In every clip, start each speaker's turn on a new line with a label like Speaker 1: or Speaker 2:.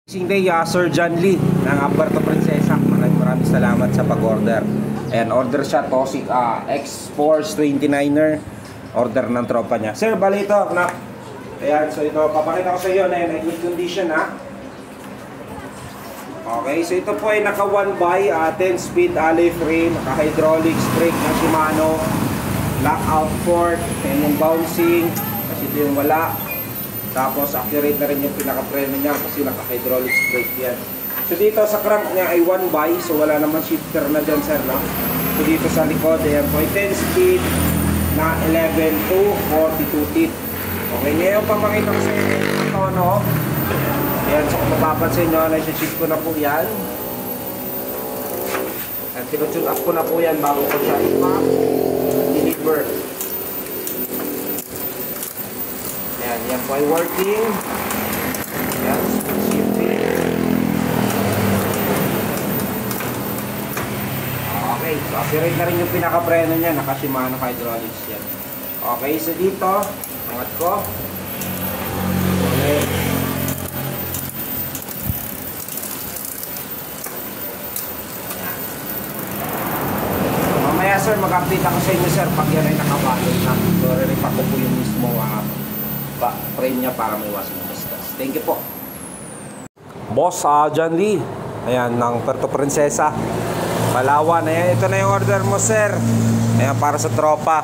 Speaker 1: Day, Sir John Lee ng Puerto Princesa. Maraming salamat sa pag-order. And order siya Toxic X-Force 29er. Order ng tropa niya. Sir, bali ito na. Ayan, so ito papakita ko sa iyo na in good condition ha. Okay, so ito po ay naka 1x 10 speed alloy frame, naka hydraulics brake ng Shimano, lockout fork, and yung bouncing kasi ito yung wala. Tapos accurate na rin yung pinaka-preno niya kasi naka-hydraulics brake yan. So dito sa crank niya ay 1x, so wala naman shifter na dyan sir, no? So dito sa likod, ayan po ay 10 speed na 11 to 42 teeth. Okay, ngayon papakita ko sa inyo ito, no? Ayan, so kung mapapansin nyo, nasa-shift ko na po yan. At tinutune up ko na po yan bago ko siya i-deliver. Ayan, yan po ay working. Ayan, shifting. Okay, so accurate na rin yung pinaka-preno niya. Naka-Shimano hydraulics yan. Okay, so dito, angat ko. Okay. So, mamaya sir, mag-update ako sa inyo sir pag yan ay nakabalot na. So, re-repack ko po yung mismo frame niya para may iwasan yung discuss. Thank you po. Boss, John Lee. Ayan, ng Puerto Princesa, Palawan. Ayan, ito na yung order mo, sir. Ayan, para sa tropa.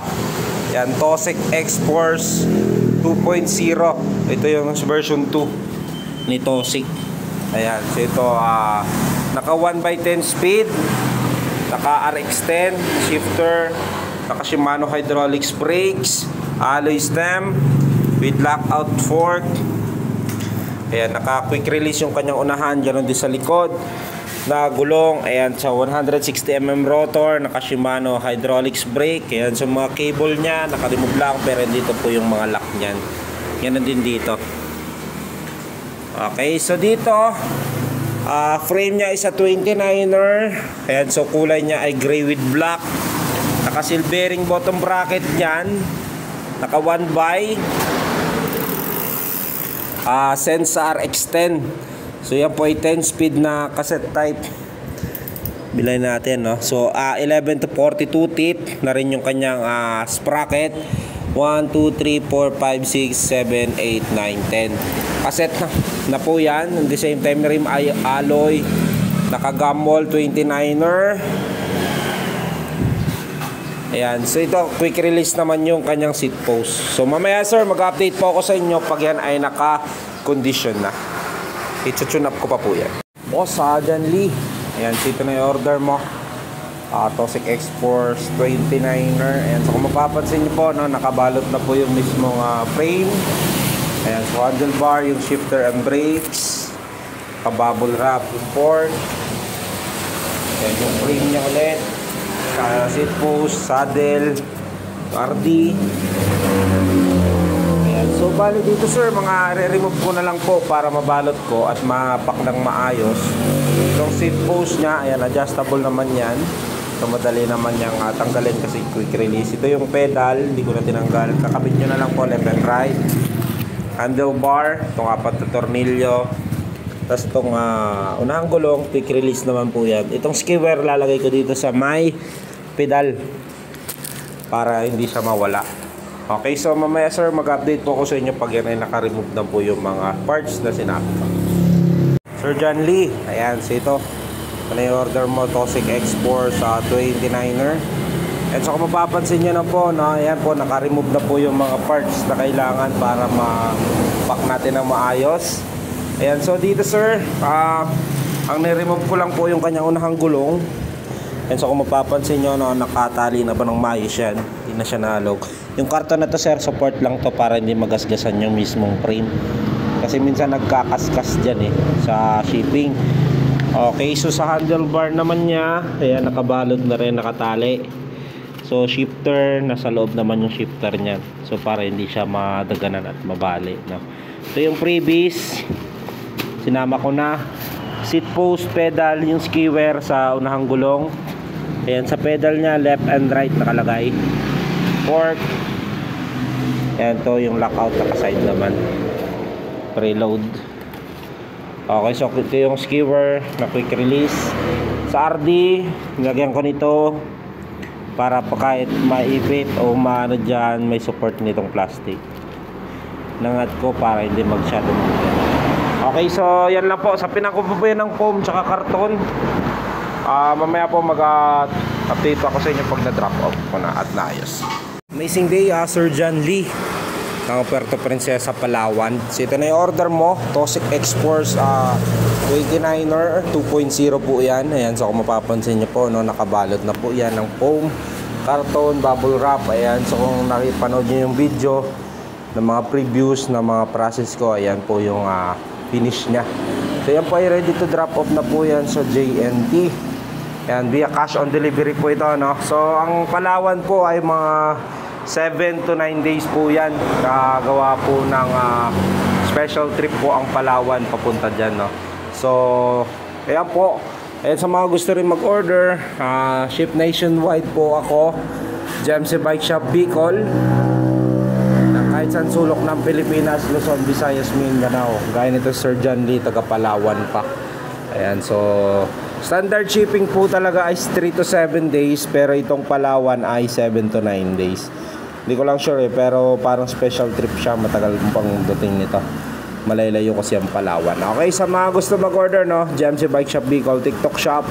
Speaker 1: Ayan, Toxic X-Force 2.0. Ito yung version 2 ni Toxic. Ayan, so ito, naka 1x10 speed, naka RX10 shifter, naka Shimano hydraulics brakes, alloy stem, with lockout fork. Ayan, naka quick release yung kanyang unahan. Ganoon din sa likod na gulong. Ayan, sa 160mm rotor, naka Shimano hydraulics brake. Ayan, so mga cable nya naka-remove lang, pero dito po yung mga lock nyan. Yan din dito. Okay, so dito frame nya is a 29er. Ayan, so kulay nya ay gray with black. Naka silvering bottom bracket nyan, naka 1x Sensor X10. So yan po ay 10 speed na cassette type. Bilay natin, no? So 11 to 42 teeth na rin yung kanyang sprocket. 1, 2, 3, 4, 5, 6, 7, 8, 9, 10 cassette na po yan. At the same time rim ay alloy, naka Gumball 29er. Ayan, so ito quick release naman yung kanyang seat post. So mamaya sir, mag-update po ako sa inyo pag yan ay naka-condition na. I-tune up ko pa po yan. Boss, John Lee. Ayan, so ito na yung order mo. Toxic X-Force 29er. Ayan, so kung mapapansin nyo po, no, nakabalot na po yung mismong frame. Ayan, so handlebar, yung shifter and brakes. Kabubble wrap yung port. Ayan, yung frame nya ulit. Seat post, saddle, RD. Ayan. So bali dito sir, mga re-remove ko na lang po para mabalot ko at mapak ng maayos. Itong seat post nya, ayan, adjustable naman yan. So madali naman yung tanggalin kasi quick release. Ito yung pedal, hindi ko na tinanggal. Kakabit nyo na lang po left and right. Handlebar, itong 4 na tornilyo. Tapos itong unahang gulong, quick release naman po yan. Itong skewer lalagay ko dito sa may pedal para hindi siya mawala. Okay, so mamaya sir, mag-update po ako sa inyo pag yan ay naka-remove na po yung mga parts na sinabi ko. Sir John Lee, ayan, so ito yung order mo, Toxic X-Force 29er. And so kung mapapansin nyo na po, no, ayan po, naka-remove na po yung mga parts na kailangan para ma-pack natin ng maayos. Ayan, so dito sir, ang nire-remove ko lang po yung kanyang unahang gulong. And so kung mapapansin nyo, no, nakatali na ba ng maayos yan, hindi na siya nalog. Yung karton na to sir, support lang to para hindi magasgasan yung mismong frame. Kasi minsan nagkakaskas dyan sa shipping. Okay, so sa handlebar naman niya, ayan, nakabalot na rin, nakatali. So shifter, nasa loob naman yung shifter niyan. So para hindi siya madaganan at mabali, no? So yung freebies, sinama ko na. Seat post, pedal, yung skewer sa unahang gulong. Ayan, sa pedal nya left and right nakalagay. Fork. Ayan, to yung lockout, naka-side naman. Preload. Okay, so ito yung skewer na quick release. Sa RD, nilagyan ko nito para pa kahit maipit o maano dyan, may support nitong plastic. Nangat ko para hindi magshadow. Okay, so yan lang po. Sa pinakabubuyan ng foam tsaka karton, mamaya po mag-update ako sa inyo pag na-drop off ko na at naayos. Amazing day, Sir John Lee ng Puerto Princesa, Palawan. So ito na yung order mo, Tosik X-Force 29er 2.0 po yan. Ayan, so kung mapapansin nyo po, no, nakabalot na po yan ng foam, karton, bubble wrap. Ayan, so kung nakipanood nyo yung video ng mga previews ng mga process ko, ayan po yung finish nya. So yan po ay ready to drop off na po yan sa JNT. Ayan, via cash on delivery po ito, no? So ang Palawan po ay mga 7 to 9 days po yan. Kagawa po ng special trip po ang Palawan papunta dyan, no? So ayan po. Ayan, sa mga gusto rin mag-order, ship nationwide po ako, GMC Bike Shop Bicol, kahit saan sulok ng Pilipinas, Luzon, Visayas, Mindanao. Gaya nito Sir John Lee, taga Palawan pa. Ayan, so standard shipping po talaga ay 3 to 7 days, pero itong Palawan ay 7 to 9 days. Hindi ko lang sure pero parang special trip siya, matagal pang dating nito. Malaylayo kasi ang Palawan. Okay, sa mga gusto mag-order, no, GMC Bike Shop Bicol, TikTok shop,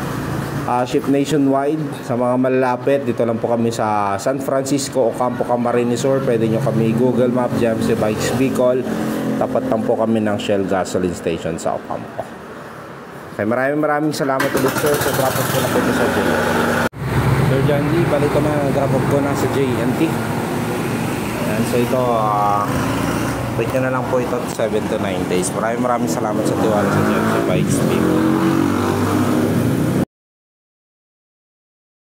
Speaker 1: ship nationwide. Sa mga malalapit, dito lang po kami sa San Francisco, Ocampo, Camarines Sur. Pwede nyo kami Google Map, GMC Bikes Bicol. Tapat lang po kami ng Shell Gasoline Station sa Ocampo. Okay, maraming salamat ulit sir sa drop-off ko na po sa JNT. Sir John Lee, balik ko na, drop-off ko na sa JNT. Ayan, so ito, wait nyo na lang po ito 7 to 9 days. Maraming salamat sa tiwala sa GMC Bikes Bicol.